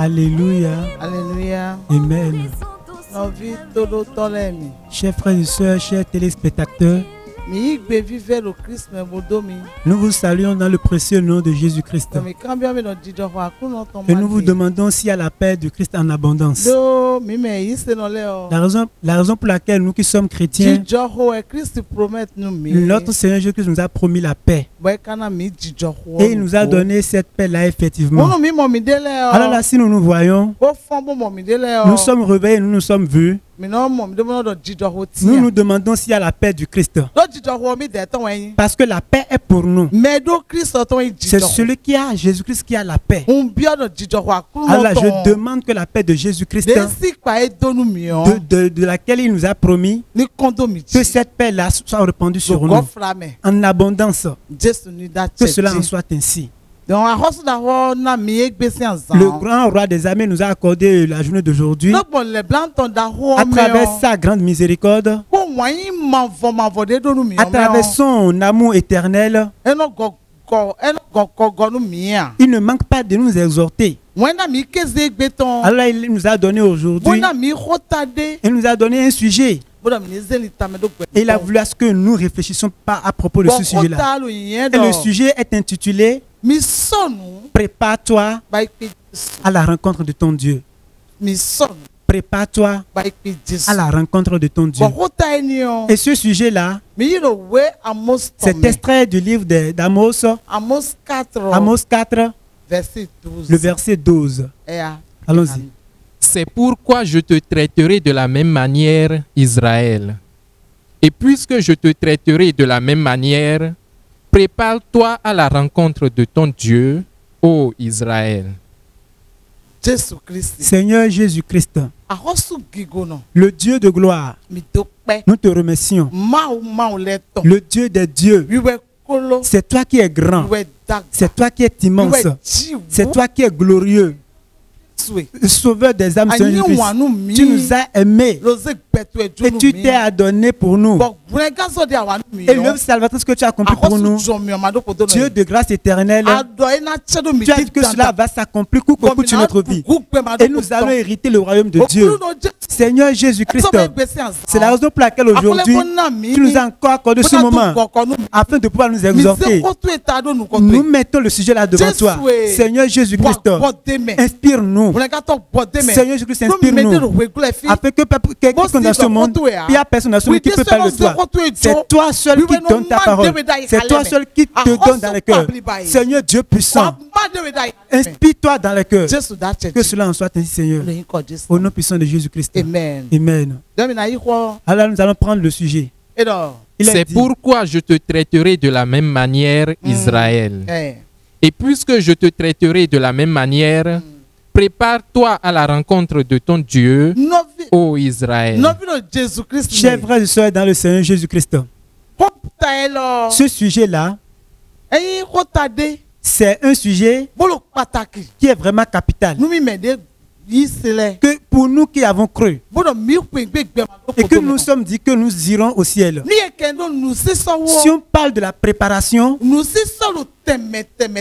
Alléluia. Alléluia. Amen. Chers frères et sœurs, chers téléspectateurs, nous vous saluons dans le précieux nom de Jésus-Christ. Et nous vous demandons s'il y a la paix de Christ en abondance. La raison pour laquelle nous qui sommes chrétiens, notre Seigneur Jésus-Christ nous a promis la paix. Et il nous a donné cette paix-là effectivement. Alors là, si nous nous voyons, nous sommes réveillés, nous nous sommes vus. Nous nous demandons s'il y a la paix du Christ. Parce que la paix est pour nous. C'est celui qui a Jésus-Christ qui a la paix. Alors là, je demande que la paix de Jésus-Christ, de laquelle il nous a promis, que cette paix-là soit répandue sur nous en abondance. Que cela en soit ainsi. Le grand roi des armées nous a accordé la journée d'aujourd'hui à travers sa grande miséricorde, à travers son amour éternel. Il ne manque pas de nous exhorter. Alors il nous a donné aujourd'hui, il nous a donné un sujet. Et il a voulu à ce que nous réfléchissions pas à propos de ce sujet-là. Et le sujet est intitulé « Prépare-toi à la rencontre de ton Dieu ». Prépare-toi à la rencontre de ton Dieu. Et ce sujet-là, c'est extrait du livre d'Amos, Amos 4, le verset 12. Allons-y. C'est pourquoi je te traiterai de la même manière, Israël. Et puisque je te traiterai de la même manière, prépare-toi à la rencontre de ton Dieu, ô Israël. Seigneur Jésus-Christ, le Dieu de gloire, nous te remercions. Le Dieu des dieux, c'est toi qui es grand, c'est toi qui es immense, c'est toi qui es glorieux. Sauveur des âmes, Seigneur Jésus-Christ, tu nous as aimés et tu t'es adonné pour nous. Et l'œuvre salvatrice que tu as accomplie pour nous, Dieu de grâce éternelle, tu as dit que cela va s'accomplir coup pour coup sur notre vie. Et nous allons hériter le royaume de Dieu. Seigneur Jésus-Christ, c'est la raison pour laquelle aujourd'hui, tu nous as encore accordé ce moment afin de pouvoir nous exhorter. Nous mettons le sujet là devant toi. Seigneur Jésus-Christ, inspire-nous. Seigneur Jésus-Christ, inspire-nous. Afin que quelqu'un dans ce monde, il n'y a personne dans ce monde qui peut parler de toi. C'est toi seul qui donne ta parole. C'est toi seul qui te donne dans le cœur. Seigneur Dieu puissant, inspire-toi dans le cœur. Que cela en soit ainsi, Seigneur. Au nom puissant de Jésus-Christ. Amen. Amen. Alors nous allons prendre le sujet. C'est pourquoi je te traiterai de la même manière, Israël. Et puisque je te traiterai de la même manière, prépare-toi à la rencontre de ton Dieu, ô Israël. Chers frères et sœurs dans le Seigneur Jésus-Christ, ce sujet-là, c'est un sujet qui est vraiment capital. Que pour nous qui avons cru et que nous sommes dit que nous irons au ciel, si on parle de la préparation, il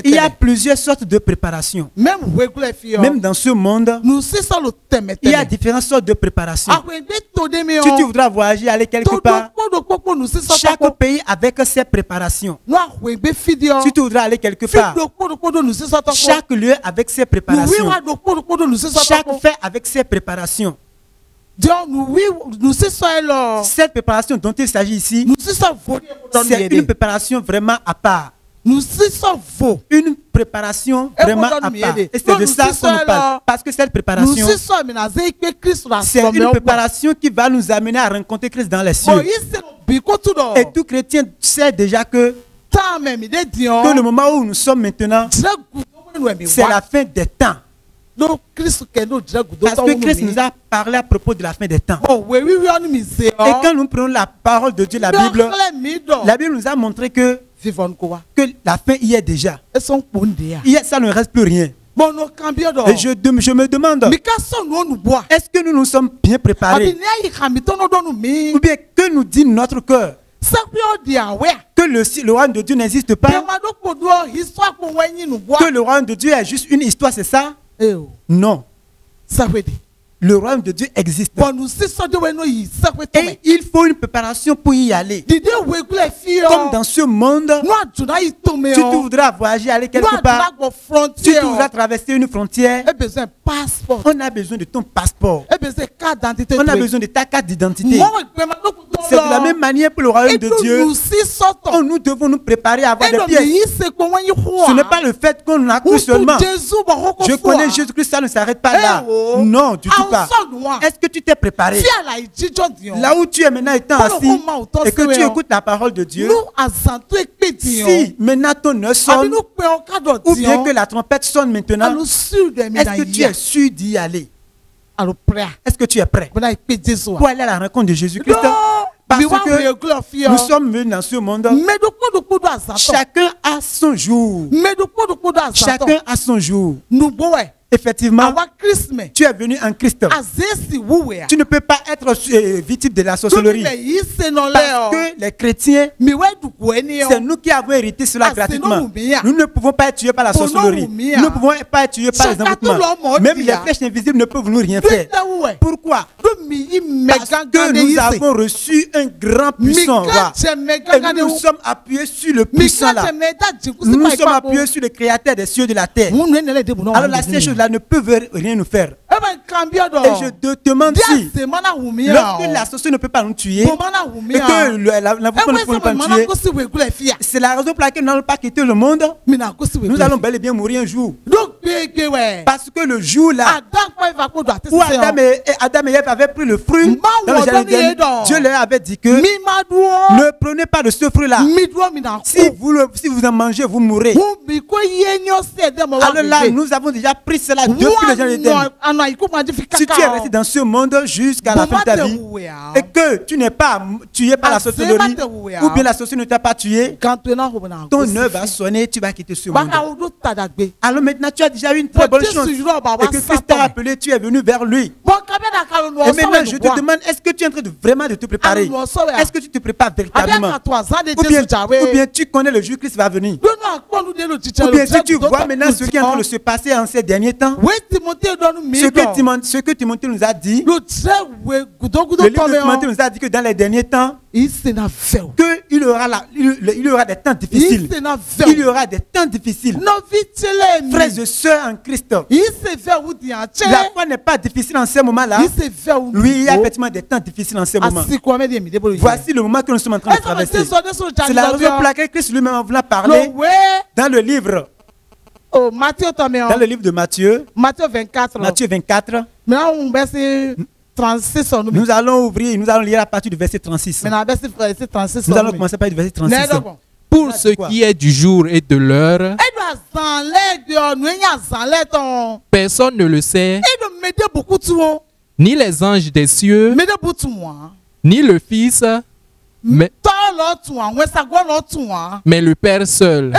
y a plusieurs sortes de préparation. Même dans ce monde, il y a différentes sortes de préparation. Si tu voudras voyager, aller quelque part, chaque pays avec ses préparations. Si tu voudras aller quelque part, chaque lieu avec ses préparations. Chaque fait avec ses préparations. Cette préparation dont il s'agit ici, c'est une préparation vraiment à part. Une préparation vraiment à part. Et c'est de ça qu'on nous parle. Parce que cette préparation, c'est une préparation qui va nous amener à rencontrer Christ dans les cieux. Et tout chrétien sait déjà que le moment où nous sommes maintenant, c'est la fin des temps. Parce que Christ nous a parlé à propos de la fin des temps. Et quand nous prenons la parole de Dieu, la Bible nous a montré que la fin y est déjà. Ça ne reste plus rien. Et je me demande, est-ce que nous nous sommes bien préparés? Ou bien que nous dit notre cœur? Que le royaume de Dieu n'existe pas? Que le royaume de Dieu est juste une histoire, c'est ça? Non. Le royaume de Dieu existe. Et il faut une préparation pour y aller. Comme dans ce monde, tu voudras voyager, aller quelque part, tu voudras traverser une frontière, on a besoin de ton passeport. On a besoin de ta carte d'identité. C'est de la même manière pour le royaume de Dieu. Nous devons nous préparer à avoir des pièces. Ce n'est pas le fait qu'on a cru seulement. Je connais Jésus-Christ, ça ne s'arrête pas là. Non, du tout pas. Est-ce que tu t'es préparé? Là où tu es maintenant étant assis et que tu écoutes la parole de Dieu, si maintenant ton heure sonne ou bien que la trompette sonne maintenant, est-ce que tu es sûr d'y aller? Est-ce que tu es prêt pour aller à la rencontre de Jésus-Christ? Parce que nous sommes venus dans ce monde. Chacun a son jour. Chacun a son jour. Effectivement, tu es venu en Christ. Tu ne peux pas être victime de la sorcellerie. Parce que les chrétiens, c'est nous qui avons hérité cela gratuitement. Nous ne pouvons pas être tués par la sorcellerie. Nous ne pouvons pas être tués par les envoûtements. Même les flèches invisibles ne peuvent nous rien faire. Pourquoi? Parce que nous avons reçu un grand puissant roi. Et nous nous sommes appuyés sur le puissant là. Nous nous sommes appuyés sur le créateur des cieux et de la terre. Alors la seule chose là ne peut rien nous faire. Et je te demande si lorsque la sorcellerie ne peut pas nous tuer et que l'envoûtement ne peut pas nous tuer, c'est la raison pour laquelle nous n'allons pas quitter le monde. Nous allons bel et bien mourir un jour. Parce que le jour là où Adam et Ève avaient pris le fruit dans le jardin, Dieu leur avait dit que ne prenez pas de ce fruit là. Si vous en mangez, vous mourrez. Alors là, nous avons déjà pris cela depuis le jardin. Si tu es resté dans ce monde jusqu'à la fin de ta vie et que tu n'es pas tué par la sorcellerie ou bien la sorcellerie ne t'a pas tué, ton heure va sonner, tu vas quitter ce monde. Alors maintenant tu as déjà eu une très bonne chance et que Christ t'a appelé, tu es venu vers lui. Et maintenant je te demande, est-ce que tu es en train de vraiment de te préparer? Est-ce que tu te prépares véritablement? Ou bien tu connais le jour où Christ va venir? Ou bien si tu vois maintenant ce qui est en train de se passer en ces derniers temps, ce que Timothée nous a dit, le livre de Timothée nous a dit que dans les derniers temps, qu'il y aura des temps difficiles. Il y aura des temps difficiles. Frères et sœurs en Christ, la foi n'est pas difficile en ce moment-là. Oui, il y a effectivement des temps difficiles en ce moment. Voici le moment que nous sommes en train de traverser. C'est la raison pour laquelle Christ lui-même en voulant parler dans le livre. Dans le livre de Matthieu 24. Nous allons ouvrir, nous allons lire à partir du verset 36. Nous allons commencer par le verset 36. Pour ce qui est du jour et de l'heure, personne ne le sait, ni les anges des cieux, ni le Fils, mais le Père seul.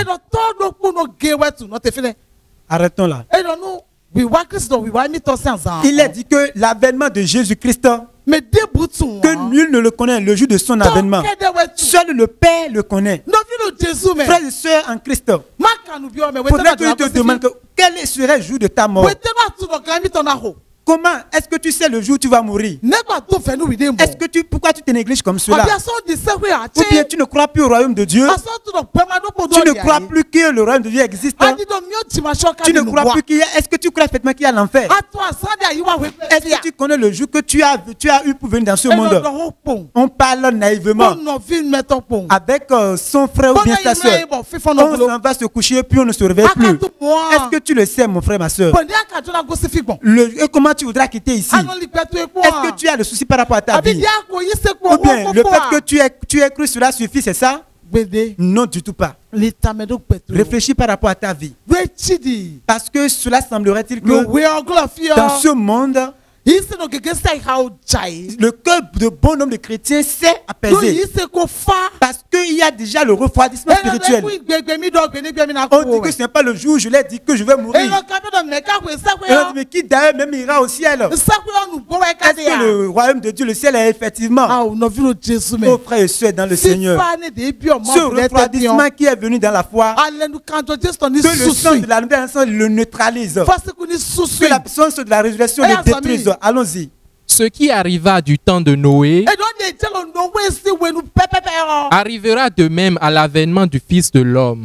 Arrêtons là. Il est dit que l'avènement de Jésus-Christ, que nul ne le connaît le jour de son avènement. Seul le Père le connaît. Frères et sœurs en Christ, peut-être que tu te demandes quel serait le jour de ta mort. Comment est-ce que tu sais le jour où tu vas mourir? Pourquoi tu te négliges comme cela? Ou bien tu ne crois plus au royaume de Dieu? Tu ne crois plus que le royaume de Dieu existe? Tu ne crois plus qu'il y a... Est-ce que tu crois effectivement qu'il y a l'enfer? Est-ce que tu connais le jour que tu as eu pour venir dans ce monde? On parle naïvement avec son frère ou bien sa soeur. On s'en va se coucher puis on ne se réveille plus. Est-ce que tu le sais, mon frère, ma soeur? Et comment tu voudras quitter ici? Est-ce que tu as le souci par rapport à ta vie? Ou bien le fait que tu aies cru cela suffit, c'est ça? Non, du tout pas. Réfléchis par rapport à ta vie. Parce que cela semblerait-il que dans ce monde, le cœur de bon homme de chrétien s'est apaisé. Parce qu'il y a déjà le refroidissement spirituel. On dit que ce n'est pas le jour où je l'ai dit que je vais mourir. Et on dit, mais qui d'ailleurs même ira au ciel? Est-ce que le royaume de Dieu, le ciel est effectivement? Oh frères et sœurs dans le Seigneur, ce refroidissement qui est venu dans la foi, que le sang de la nouvelle alliance le neutralise, que la puissance de la résurrection le détruise. Allons-y. Ce qui arriva du temps de Noé arrivera de même à l'avènement du Fils de l'homme.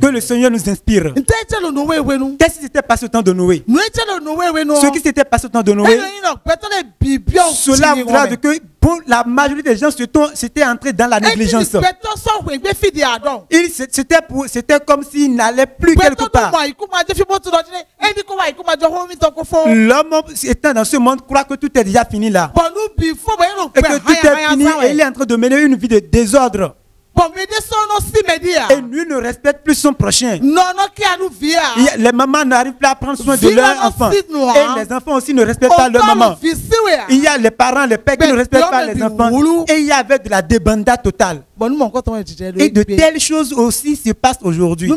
Que le Seigneur nous inspire. Qu'est-ce qui s'était passé au temps de Noé? Ce qui s'était passé au temps de Noé, cela voudra dire que la majorité des gens s'étaient entrés dans la négligence. C'était comme s'ils n'allaient plus quelque part. L'homme étant dans ce monde croit que tout est déjà fini là. Et que tout est fini et il est en train de mener une vie de désordre. Et lui ne respecte plus son prochain. Les mamans n'arrivent plus à prendre soin de leurs enfants. Et les enfants aussi ne respectent pas leur maman. Il y a les parents, les pères qui ne respectent pas les enfants. Et il y avait de la débandade totale. Et de telles choses aussi se passent aujourd'hui.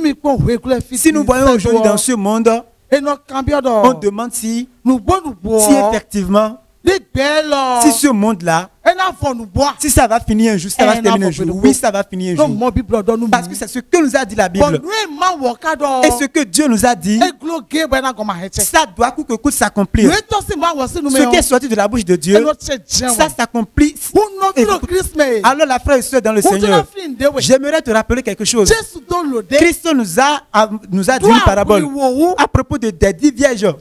Si nous voyons aujourd'hui dans ce monde, on demande si effectivement, si ce monde-là, si ça va finir un jour, ça va se terminer un jour. Oui, ça va finir un jour. Parce que c'est ce que nous a dit la Bible. Et ce que Dieu nous a dit, ça doit coûte que coûte s'accomplir. Ce qui est sorti de la bouche de Dieu, ça s'accomplit. Alors la frère et soeur dans le Seigneur, j'aimerais te rappeler quelque chose. Christ nous a dit une parabole à propos des 10 vierges.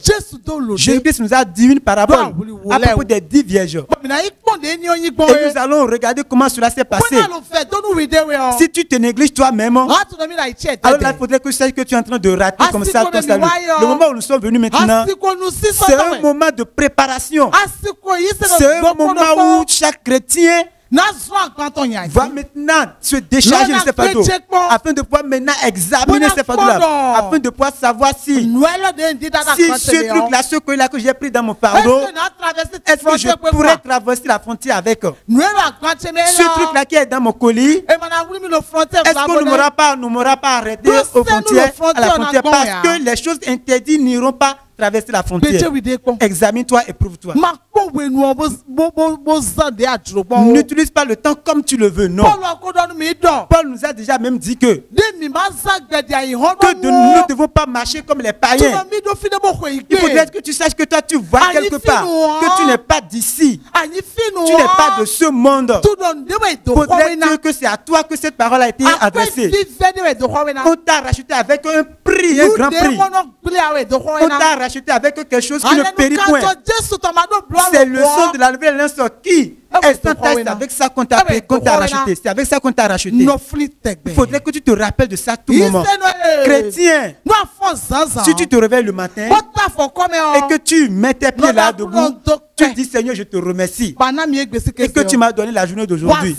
Jésus-Christ nous a dit une parabole à propos des 10 vierges. Et nous allons regarder comment cela s'est passé. Si tu te négliges toi-même, alors là, il faudrait que tu saches que tu es en train de rater comme ça ton salut. Le moment où nous sommes venus maintenant, c'est un moment de préparation. C'est un moment où chaque chrétien va maintenant se décharger de ses fardeaux afin de pouvoir maintenant examiner ses fardeaux-là, afin de pouvoir savoir si ce truc-là, ce colis-là que j'ai pris dans mon fardeau, est-ce que je pourrais traverser la frontière avec ce truc-là qui est dans mon colis? Est-ce qu'on ne m'aura pas arrêté aux frontières, à la frontière, parce que les choses interdites n'iront pas traverser la frontière. Examine-toi et prouve-toi. N'utilise pas le temps comme tu le veux, non. Paul nous a déjà même dit que nous ne devons pas marcher comme les païens. Il faudrait que tu saches que toi tu vois quelque part, que tu n'es pas d'ici, tu n'es pas de ce monde. Il faudrait dire que c'est à toi que cette parole a été adressée. On t'a racheté avec un prix, un grand prix. On t'a racheté avec quelque chose qui ne périt point. C'est le sang de la nouvelle alliance qui est sans tache. C'est avec ça qu'on t'a racheté. C'est avec ça qu'on t'a racheté. Il faudrait que tu te rappelles de ça tout moment. Chrétien, si tu te réveilles le matin et que tu mets tes pieds là debout, tu dis Seigneur, je te remercie et que tu m'as donné la journée d'aujourd'hui.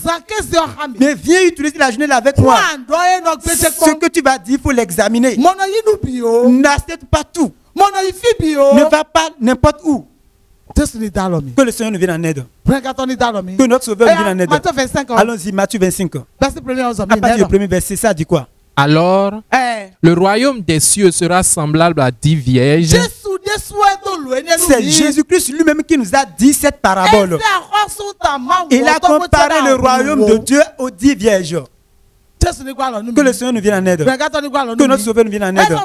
Mais viens utiliser la journée là avec moi. Ce que tu vas dire, il faut l'examiner. N'accepte pas tout. Ne va pas n'importe où. Que le Seigneur nous vienne en aide. Que notre Sauveur nous vienne en aide. Allons-y, Matthieu 25. À partir du premier verset, ça dit quoi? Alors, le royaume des cieux sera semblable à 10 vierges. C'est Jésus-Christ lui-même qui nous a dit cette parabole. Il a comparé le royaume de Dieu aux 10 vierges. Que le Seigneur nous vienne en aide. Que notre Sauveur nous vienne en aide.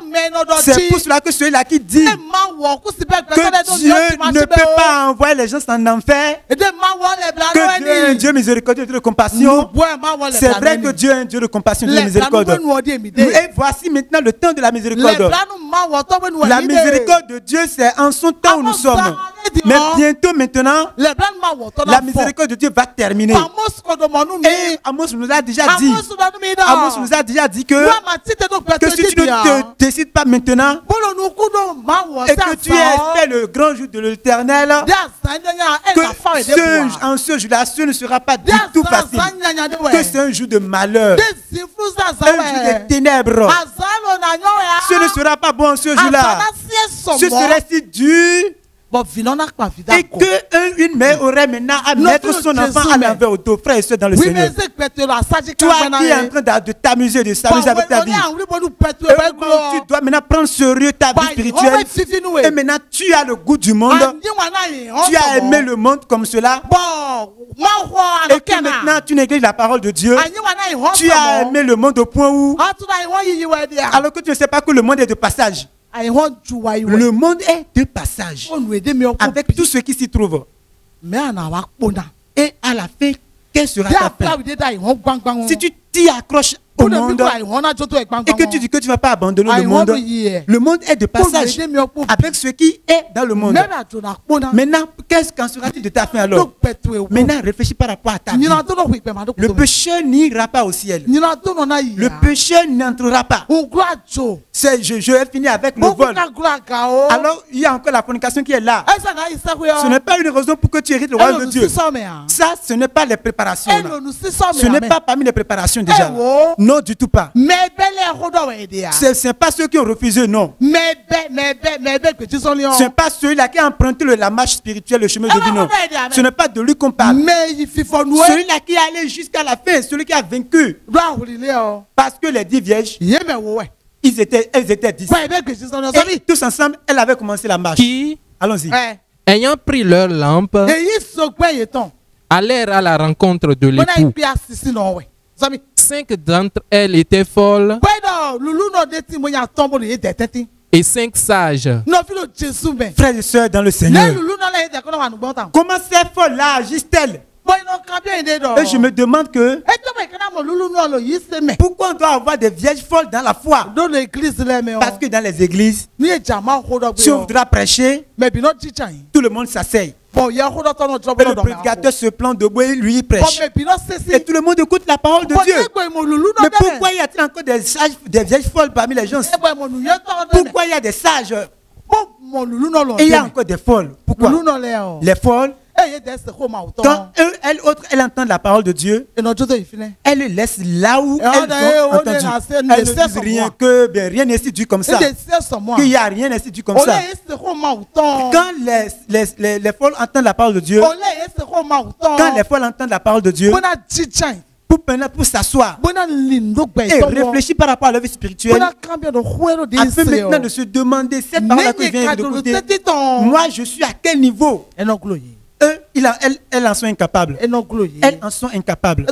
C'est pour cela que celui-là qui dit que Dieu ne peut pas envoyer les gens en enfer, que Dieu est un Dieu miséricordieux, de compassion. C'est vrai que Dieu est un Dieu de compassion, de miséricorde. Et voici maintenant le temps de la miséricorde. La miséricorde de Dieu, c'est en son temps où nous sommes. Mais bientôt maintenant, la miséricorde de Dieu va terminer. Et Amos nous a déjà dit, que si tu ne te décides pas maintenant, et que tu espères le grand jour de l'Éternel, que en ce jour-là, ce ne sera pas du tout facile, que c'est un jour de malheur, un jour de ténèbres. Ce ne sera pas bon ce jour-là. Ce serait si dur. Et qu'une mère aurait maintenant à mettre son enfant à l'envers au dos, frère et soeur dans le Seigneur. Toi qui es en train de t'amuser, de s'amuser avec ta vie, tu dois maintenant prendre sérieux ta vie spirituelle. Et maintenant tu as le goût du monde. Tu as aimé le monde comme cela. Et que maintenant tu négliges la parole de Dieu. Tu as aimé le monde au point où, alors que tu ne sais pas que le monde est de passage. Le monde est de passage avec tout ce qui s'y trouve. Et à la fin, quelle sera ta fin? Si tu t'y accroches au monde et que tu dis que tu ne vas pas abandonner le monde est de passage avec ce qui est dans le monde. Maintenant, qu'en sera-t-il de ta fin alors? Maintenant, réfléchis par rapport à ta vie. Le pécheur n'ira pas au ciel. Le pécheur n'entrera pas. Je vais finir avec le vol. Alors, il y a encore la fornication qui est là. Ce n'est pas une raison pour que tu hérites le royaume de Dieu. Ça, ce n'est pas les préparations. Ce n'est pas parmi les préparations déjà. Non, du tout pas. Ce n'est pas ceux qui ont refusé, non. Ce n'est pas celui-là qui a emprunté la marche spirituelle, le chemin de vie, non. Ce n'est pas de lui qu'on parle. Celui-là qui est allé jusqu'à la fin, celui qui a vaincu. Parce que les 10 vierges, elles étaient 10. Et tous ensemble, elles avaient commencé la marche. Qui, allons-y, ayant pris leur lampe, allèrent à la rencontre de l'époux. 5 d'entre elles étaient folles et 5 sages. frères et sœurs dans le Seigneur, comment ces folles-là agissent-elles? Et je me demande que pourquoi on doit avoir des vierges folles dans la foi? Parce que dans les églises, si on voudra prêcher, tout le monde s'asseye. Et le prédicateur se plante debout et lui prêche. Et tout le monde écoute la parole de Dieu. Mais pourquoi y a-t-il encore des vierges folles parmi les gens? Pourquoi il y a des sages et il y a encore des folles? Pourquoi? Les folles, quand elles entendent la parole de Dieu, elles le laissent là où elles ont entendu. Elles ne disent rien, que rien n'est si dur comme ça, qu'il n'y a rien n'est si dur comme ça. Quand les folles entendent la parole de Dieu, pour s'asseoir et réfléchir par rapport à la vie spirituelle, afin maintenant de se demander cette parole que je viens d'écouter, moi je suis à quel niveau? Elles en sont incapables. Elles en sont incapables.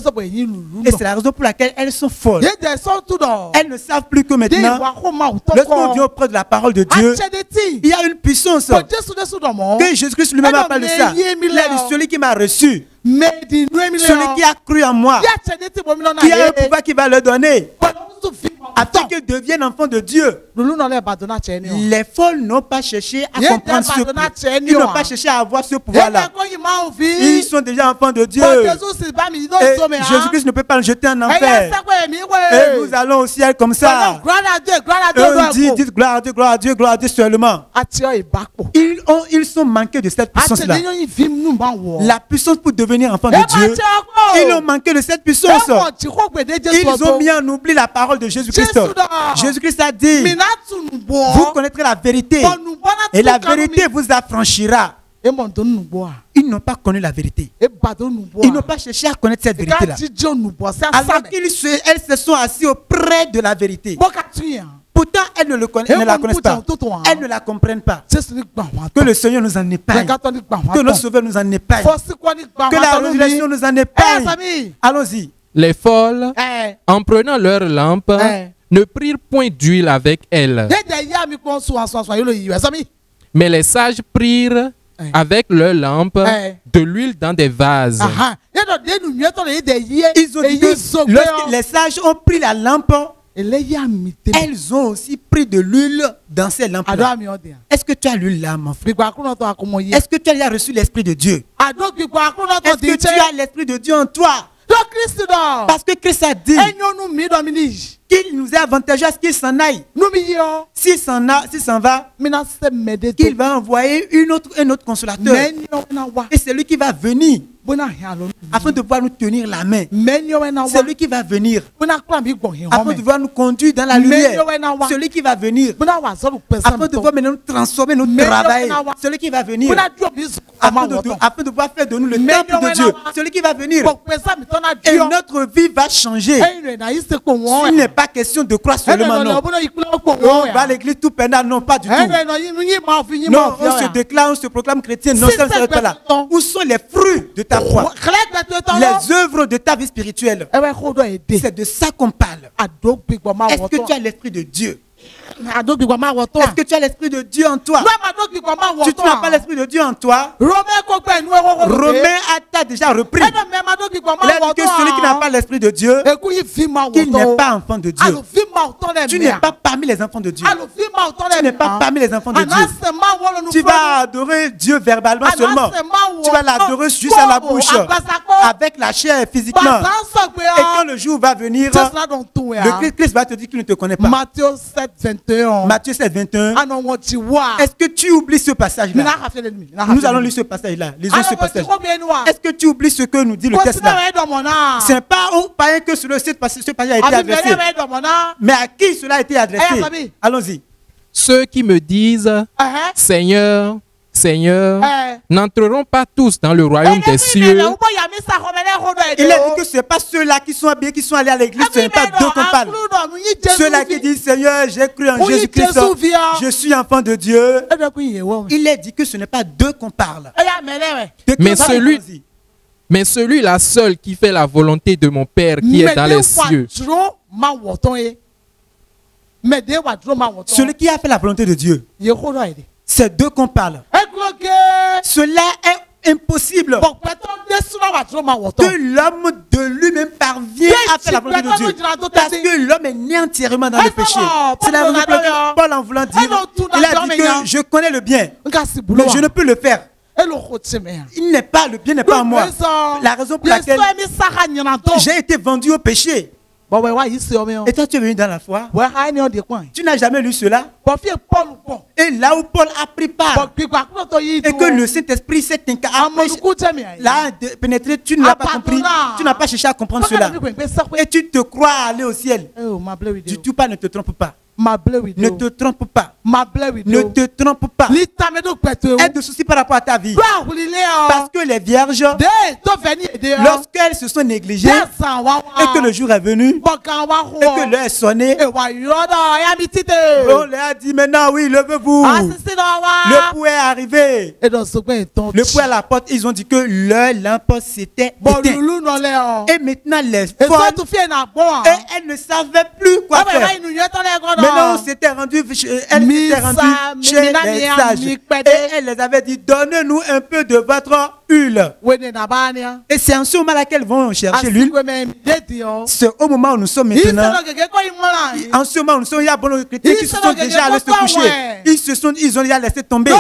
Et c'est la raison pour laquelle elles sont folles. Elles ne savent plus que maintenant, lorsqu'on vient auprès de la parole de Dieu, il y a une puissance que Jésus-Christ lui-même appelle de ça. Il a dit, celui qui m'a reçu, celui qui a cru en moi, qui a un pouvoir qui va le donner, afin qu'ils deviennent enfants de Dieu. Les folles n'ont pas cherché à comprendre ce pouvoir. Ils n'ont pas cherché à avoir ce pouvoir-là. Ils sont déjà enfants de Dieu. Et Jésus-Christ ne peut pas le jeter en enfer. Et nous allons au ciel comme ça. Dites gloire à Dieu, gloire à Dieu, gloire à Dieu seulement. Ils sont manqués de cette puissance-là. La puissance pour devenir enfant de Dieu. Ils ont manqué de cette puissance. Ils ont mis en oubli la parole de Jésus-Christ. Jésus-Christ a dit, vous connaîtrez la vérité et la vérité vous affranchira. Ils n'ont pas connu la vérité. Ils n'ont pas cherché à connaître cette vérité-là. Alors qu'elles se sont assis auprès de la vérité. Pourtant, elles ne la connaissent pas. Elles ne la comprennent pas. Que le Seigneur nous en épargne. Que notre Sauveur nous en épargne. Que la résurrection nous en épargne. Allons-y. Les folles, en prenant leur lampe, ne prirent point d'huile avec elles. Mais les sages prirent avec leur lampe de l'huile dans des vases. Ils ont dit que lorsque les sages ont pris la lampe, elles ont aussi pris de l'huile dans ces lampes-là. Est-ce que tu as l'huile là, mon frère? Est-ce que tu as reçu l'Esprit de Dieu? Est-ce que tu as l'Esprit de Dieu en toi? Parce que Christ a dit qu'il nous est avantageux à ce qu'il s'en aille. S'il s'en va, qu'il va envoyer un autre consolateur. Et c'est lui qui va venir afin de pouvoir nous tenir la main. C'est lui qui va venir afin de pouvoir nous conduire dans la lumière. Celui qui va venir afin de pouvoir maintenant nous transformer, nous travailler. Celui qui va venir afin de pouvoir faire de nous le temple de Dieu. Celui qui va venir et notre vie va changer. Il n'est pas question de croire seulement, non. On va à l'église tout pendant, non, pas du tout. Non, on se déclare, on se proclame chrétien, non, ça ne serait pas là. Où sont les fruits de ta foi? Les œuvres de ta vie spirituelle. C'est de ça qu'on parle. Est-ce que tu as l'esprit de Dieu? Est-ce que tu as l'esprit de Dieu en toi? Si tu n'as pas l'esprit de Dieu en toi, Romain t'a déjà repris. Il a dit que celui qui n'a pas l'esprit de Dieu, qu'il n'est pas enfant de Dieu. Tu n'es pas parmi les enfants de Dieu. Tu n'es pas parmi les enfants de Dieu. Tu vas adorer Dieu verbalement seulement. Tu vas l'adorer juste à la bouche, avec la chair physiquement. Et quand le jour va venir, le Christ va te dire qu'il ne te connaît pas. Matthieu 7, 21. Est-ce que tu oublies ce passage-là? Nous allons lire ce passage-là. Lisons ce passage. Est-ce que tu oublies ce que nous dit le texte là? Ce n'est pas au païen que ce passage a été adressé. Mais à qui cela a été adressé? Allons-y. Ceux qui me disent Seigneur, Seigneur, n'entreront pas tous dans le royaume des cieux. Il a dit que ce n'est pas ceux-là qui sont habillés, qui sont allés à l'église, ce n'est pas d'eux qu'on parle. Ceux-là qui disent Seigneur, j'ai cru en Jésus-Christ, je suis enfant de Dieu. Il a dit que ce n'est pas d'eux qu'on parle. Mais celui-là seul qui fait la volonté de mon Père qui est dans les cieux. Celui qui a fait la volonté de Dieu. C'est d'eux qu'on parle. Cela est impossible que l'homme de lui-même parvienne à faire la volonté de Dieu. Parce que l'homme est né entièrement dans le péché. C'est la raison pour laquelle Paul, en voulant dire, il a dit que je connais le bien, mais je ne peux le faire. Il n'est pas, le bien n'est pas en moi. La raison pour laquelle j'ai été vendu au péché. Et toi, tu es venu dans la foi. Tu n'as jamais lu cela. Et là où Paul a pris part, et que le Saint-Esprit s'est pénétré, tu ne l'as pas compris. Tu n'as pas cherché à comprendre cela. Et tu te crois aller au ciel. Du tout pas, ne te trompe pas. Ne te trompe pas. Ne te trompe pas. Aie de soucis par rapport à ta vie. Parce que les vierges, lorsqu'elles se sont négligées et que le jour est venu et que l'heure est sonnée, on leur a dit maintenant oui, levez-vous. Le pouet est arrivé. Le pouet à la porte, ils ont dit que leur lampe s'était éteinte. Et maintenant les femmes, elles ne savaient plus quoi faire. Maintenant, on s'était rendu, elle s'était rendue chez les sages. Et elle les avait dit, donnez-nous un peu de votre huile. Et c'est en ce moment-là qu'elles vont chercher l'huile. C'est au moment où nous sommes maintenant. En ce moment où nous sommes, il y a beaucoup de chrétiens qui se sont déjà allés se coucher. Ils ont déjà laissé tomber.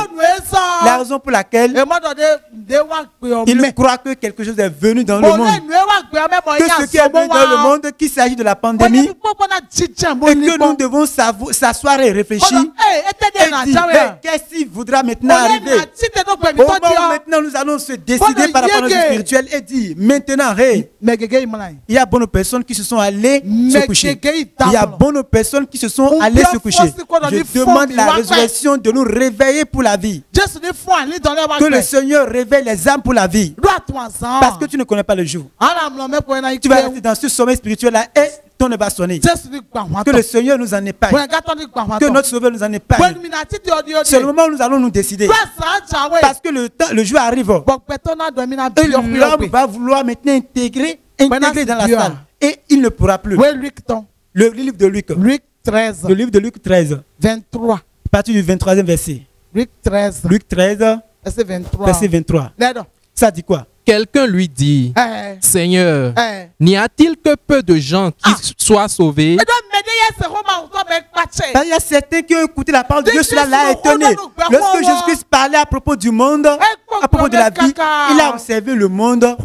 La raison pour laquelle ils croient que quelque chose est venu dans le monde. Que ce qui est venu dans le monde, qu'il s'agit de la pandémie, et que nous devons s'asseoir et réfléchir et dire qu'est-ce qui voudra maintenant arriver. Au moment où maintenant nous allons se décider par rapport à notre vie spirituelle et dire maintenant, il y a bonnes personnes qui se sont allées se coucher. Il y a bonnes personnes qui se sont allées se coucher. Je demande la résurrection de nous réveiller pour la vie. Que le Seigneur réveille les âmes pour la vie. Parce que tu ne connais pas le jour. Tu vas rester dans ce sommeil spirituel-là et ton ne va sonner. Que le Seigneur nous en épargne. Que notre Sauveur nous en épargne. C'est le moment où nous allons nous décider. Parce que le jour arrive. Et l'homme va vouloir maintenant intégrer dans la salle. Et il ne pourra plus. Le livre de Luc. Le livre de Luc 13. 23. À partir du 23e verset. Luc 13. Luc 13. Verset 23. Ça dit quoi? Quelqu'un lui dit, Seigneur, n'y a-t-il que peu de gens qui soient sauvés? Il y a certains qui ont écouté la parole de Dieu, cela l'a étonné. Lorsque Jésus-Christ parlait à propos du monde, à propos de la vie. Il a observé le monde.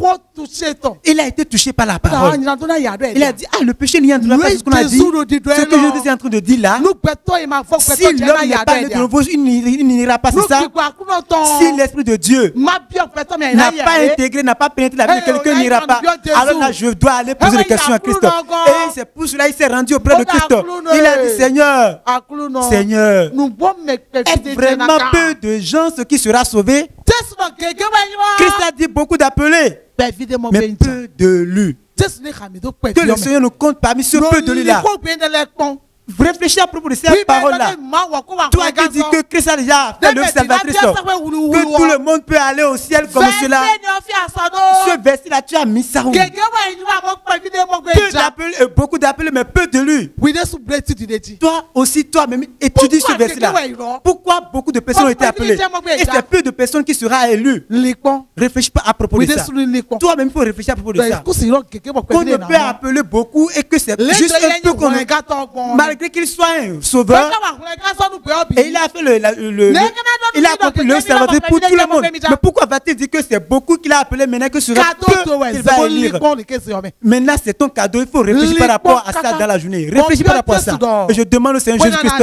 Il a été touché par la parole. Il a dit, ah, le péché n'y entrera pas, c'est ce qu'on a dit. Ce que Jésus est en train de dire là, si l'homme n'est pas né de nouveau, il n'ira pas, c'est ça. Si l'Esprit de Dieu n'a pas intégré, n'a pas pénétré la vie de quelqu'un, n'ira pas. Alors là, je dois aller poser des questions à Christ. Et c'est pour cela qu'il s'est rendu auprès de Christ. Il a dit, Seigneur, Seigneur, est-ce vraiment peu de gens ce qui sera sauvé? Christ a dit beaucoup d'appelés, mais peu de lui. Que le Seigneur nous compte parmi ce peu de lui là. Réfléchis à propos de cette parole-là. Toi qui dis que Christ a déjà fait le salvatrice, que tout le monde peut aller au ciel comme cela. Ce verset-là, tu as mis ça où? Beaucoup d'appelés, mais peu de lui. Toi aussi, toi-même, étudie ce verset-là. Pourquoi beaucoup de personnes ont été appelées? Et c'est peu de personnes qui seront élues. Réfléchis pas à propos de ça. Toi-même, il faut réfléchir à propos de ça. Qu'on ne peut appeler beaucoup et que c'est juste un peu qu'on malgré qu'il soit un sauveur, et il a fait il a accompli le salvateur pour tout le monde. Mais pourquoi va-t-il dire que c'est beaucoup qu'il a appelé maintenant que ce sera peu qu'il va élire? Maintenant c'est ton cadeau, il faut réfléchir par rapport à ça dans la journée. Réfléchis par rapport à ça. Et je demande au Seigneur Jésus-Christ,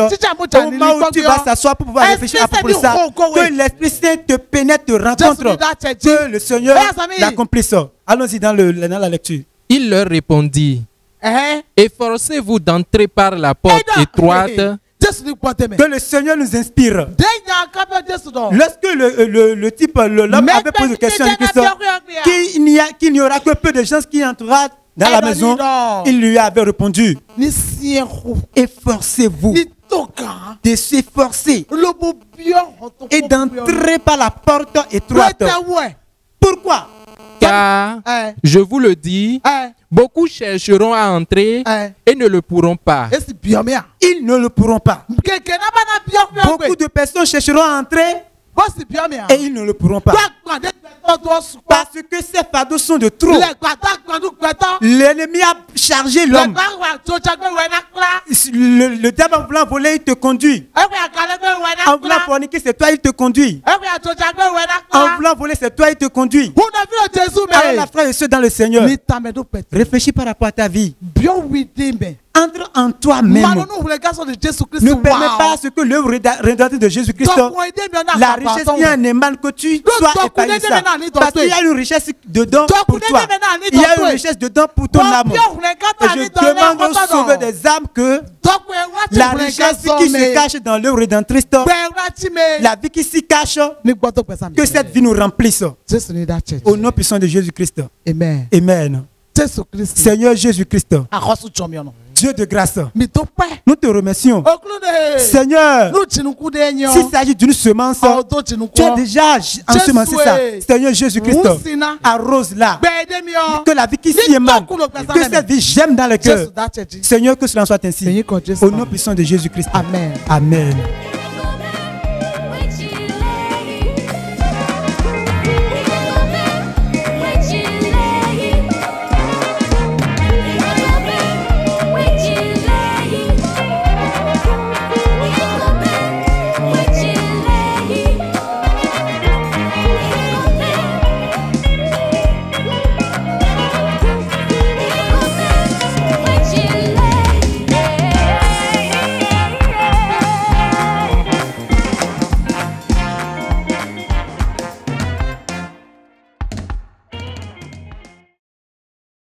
au moment où tu vas s'asseoir pour pouvoir réfléchir à propos de ça, que l'Esprit Saint te pénètre, te rencontre, que le Seigneur l'accomplisse. Allons-y dans la lecture. Il leur répondit, efforcez-vous d'entrer par la porte étroite. Que le Seigneur nous inspire. Lorsque l'homme avait posé une question à Christ, qu'il n'y aura que peu de gens qui entreront dans la maison, il lui avait répondu, efforcez-vous de s'efforcer et d'entrer par la porte étroite. Pourquoi? Car, je vous le dis, beaucoup chercheront à entrer et ne le pourront pas. Ils ne le pourront pas. Beaucoup de personnes chercheront à entrer et ils ne le pourront pas. Parce que ces fardeaux sont de trop. L'ennemi a chargé l'homme. Le diable en voulant voler, il te conduit. En voulant forniquer, c'est toi, il te conduit. En voulant voler, c'est toi, il te conduit. Alors la frère et ceux dans le Seigneur, réfléchis par rapport à ta vie. Entre en toi-même. Ne permets pas à ce que l'œuvre rédemptrice de Jésus-Christ, la richesse qui en émane, que tu sois épanoui. Parce qu'il y a une richesse dedans pour toi. Il y a une richesse dedans pour ton âme. Et je demande au sauveur des âmes que la richesse qui se cache dans l'œuvre rédemptrice, la vie qui s'y cache, que cette vie nous remplisse. Au nom puissant de Jésus-Christ. Amen. Amen. Seigneur Jésus-Christ, Dieu de grâce, nous te remercions. Seigneur, s'il s'agit d'une semence, tu as déjà ensemencé ça. Seigneur Jésus-Christ, arrose-la. Que la vie qui s'y émane, que cette vie j'aime dans le cœur. Seigneur, que cela soit ainsi. Au nom puissant de Jésus-Christ. Amen. Amen.